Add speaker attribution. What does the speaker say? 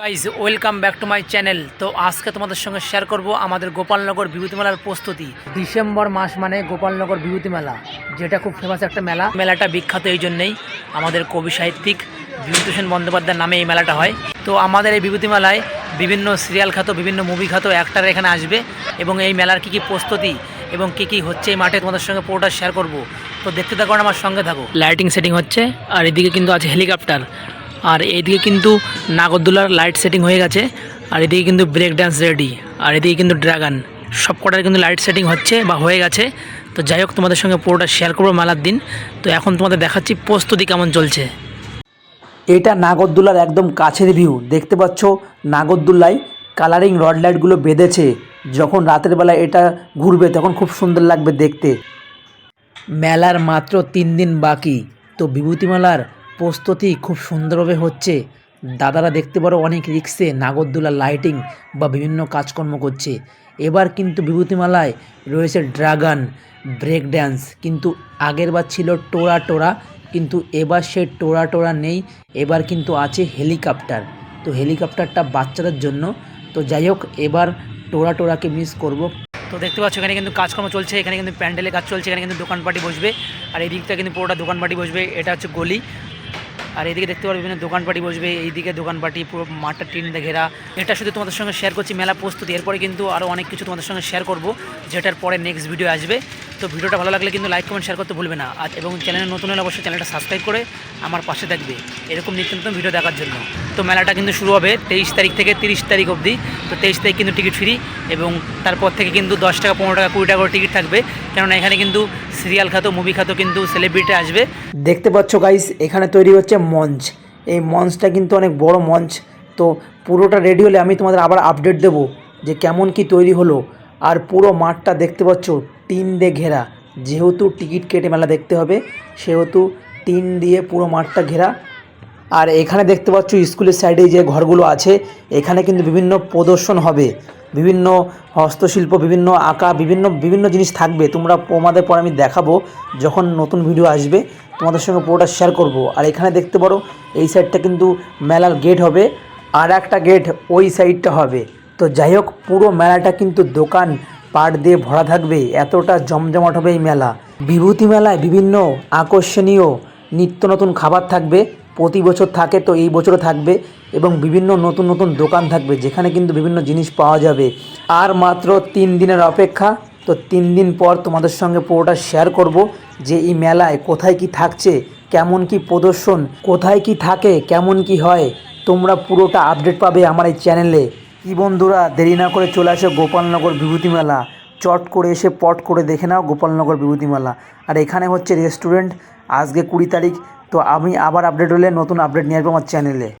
Speaker 1: Guys welcome back to my channel. তো আজকে তোমাদের সঙ্গে শেয়ার করব আমাদের গোপালনগর বিভূতি মেলার প্রস্তুতি। ডিসেম্বর মাস মানে গোপালনগর বিভূতি মেলা, যেটা খুব ফেমাস একটা মেলা। মেলাটা বিখ্যাত এই জন্যেই, আমাদের কবি সাহিত্যিক বিভূতিভূষণ বন্দ্যোপাধ্যায়ের নামে এই মেলাটা হয়। তো আমাদের এই বিভূতি মেলায় বিভিন্ন সিরিয়াল খ্যাত, বিভিন্ন মুভি খ্যাত অ্যাক্টার এখানে আসবে এবং এই মেলার কী প্রস্তুতি এবং কী হচ্ছে এই মাঠে তোমাদের সঙ্গে পুরোটা শেয়ার করব। তো দেখতে থাকো, আমার সঙ্গে থাকো। লাইটিং সেটিং হচ্ছে, আর এদিকে কিন্তু আছে হেলিকপ্টার, আর এইদিকে কিন্তু নাগরদোলার লাইট সেটিং হয়ে গেছে, আর এদিকে কিন্তু ব্রেক ড্যান্স রেডি, আর এদিকে কিন্তু ড্রাগন, সব কটার কিন্তু লাইট সেটিং হচ্ছে বা হয়ে গেছে। তো যাই হোক, তোমাদের সঙ্গে পুরোটা শেয়ার করবো মেলার দিন। তো এখন তোমাদের দেখাচ্ছি প্রস্তুতি কেমন চলছে।
Speaker 2: এটা নাগরদোলার একদম কাছের ভিউ। দেখতে পাচ্ছ নাগরদোলায় কালারিং রড লাইটগুলো বেঁধেছে। যখন রাতের বেলায় এটা ঘুরবে তখন খুব সুন্দর লাগবে দেখতে। মেলার মাত্র 3 দিন বাকি, তো বিভূতি মেলার প্রস্তুতি খুব সুন্দরভাবে হচ্ছে। দাদারা দেখতে পারো অনেক রিক্সে নাগরদোলার লাইটিং বা বিভিন্ন কাজকর্ম করছে। এবার কিন্তু বিভূতি মেলায় রয়েছে ড্রাগন, ব্রেক ড্যান্স, কিন্তু আগের বার ছিল টোরা টোরা, কিন্তু এবার সে টোরা টোরা নেই। এবার কিন্তু আছে হেলিকপ্টার। তো হেলিকপ্টারটা বাচ্চাদের জন্য। তো যাই হোক, এবার টোরা টোরাকে মিস করব।
Speaker 1: তো দেখতে পাচ্ছ এখানে কিন্তু কাজকর্ম চলছে, এখানে কিন্তু প্যান্ডেলে কাজ চলছে, এখানে কিন্তু দোকানপাটি বসবে, আর এই দিকটা কিন্তু পুরোটা দোকানপাটি বসবে। এটা হচ্ছে গলি, আর এইদিকে দেখতে পারো বিভিন্ন দোকানপাটি বসবে, এইদিকে দোকানপাটি, পুরো মাঠটা টিন দিয়ে ঘেরা। এটা শুধু তোমাদের সঙ্গে শেয়ার করছি মেলা প্রস্তুতি। এরপরে কিন্তু আরও অনেক কিছু তোমাদের সঙ্গে শেয়ার করব, যেটার পরে নেক্সট ভিডিও আসবে। তো ভিডিওটা ভালো লাগলে কিন্তু লাইক কমেন্ট শেয়ার করতে ভুলবে না, আর এবং চ্যানেলে নতুন হলে অবশ্যই চ্যানেলটা সাবস্ক্রাইব করে আমার পাশে থাকবে এরকম নিত্য নতুন ভিডিও দেখার জন্য। তো মেলাটা কিন্তু শুরু হবে 23 তারিখ থেকে 30 তারিখ অবধি। তো 23 তারিখ কিন্তু টিকিট ফ্রি, এবং তারপর থেকে কিন্তু 10 টাকা, 15 টাকা, 20 টাকা করে টিকিট থাকবে, কেননা এখানে কিন্তু সিরিয়াল খ্যাত, মুভি খ্যাত কিন্তু সেলিব্রিটি আসবে।
Speaker 2: দেখতে পাচ্ছ গাইস, এখানে তৈরি হচ্ছে মঞ্চ। এই মঞ্চটা কিন্তু অনেক বড় মঞ্চ। তো পুরোটা রেডি হলে আমি তোমাদের আবার আপডেট দেবো যে কেমন কি তৈরি হলো। আর পুরো মাঠটা দেখতে পাচ্ছ টিন দিয়ে ঘেরা, যেহেতু টিকিট কেটে মেলা দেখতে হবে সেহেতু টিন দিয়ে পুরো মাঠটা ঘেরা। আর এখানে দেখতে পাচ্ছ স্কুলের সাইডে যে ঘরগুলো আছে, এখানে কিন্তু বিভিন্ন প্রদর্শন হবে, বিভিন্ন হস্তশিল্প, বিভিন্ন আঁকা, বিভিন্ন জিনিস থাকবে। তোমাদের পর আমি দেখাবো যখন নতুন ভিডিও আসবে, তোমাদের সঙ্গে পুরোটা শেয়ার করব। আর এখানে দেখতে পারো এই সাইডটা কিন্তু মেলার গেট হবে, আর একটা গেট ওই সাইডটা হবে। তো যাই হোক, পুরো মেলাটা কিন্তু দোকান পাট দিয়ে ভরা থাকবে, এতটা জমজমাট হবে এই মেলা। বিভূতি মেলায় বিভিন্ন আকর্ষণীয় নিত্য নতুন খাবার থাকবে, প্রতি বছর থাকে, তো এই বছরও থাকবে, এবং বিভিন্ন নতুন নতুন দোকান থাকবে যেখানে কিন্তু বিভিন্ন জিনিস পাওয়া যাবে। আর মাত্র 3 দিনের অপেক্ষা। তো 3 দিন পর তোমাদের সঙ্গে পুরোটা শেয়ার করব যে এই মেলায় কোথায় কি থাকছে, কেমন কি প্রদর্শন, কোথায় কি থাকে, কেমন কি হয়। তোমরা পুরোটা আপডেট পাবে আমার এই চ্যানেলে। কি বন্ধুরা, দেরি না করে চলে আসো গোপালনগর বিভূতি মেলা। চট করে এসে পট করে দেখে নাও গোপালনগর বিভূতি মেলা। আর এখানে হচ্ছে রেস্টুরেন্ট। আজকে 20 তারিখ। তো আমি আবার আপডেট হলে নতুন আপডেট নিয়ে আসবো আমার চ্যানেলে।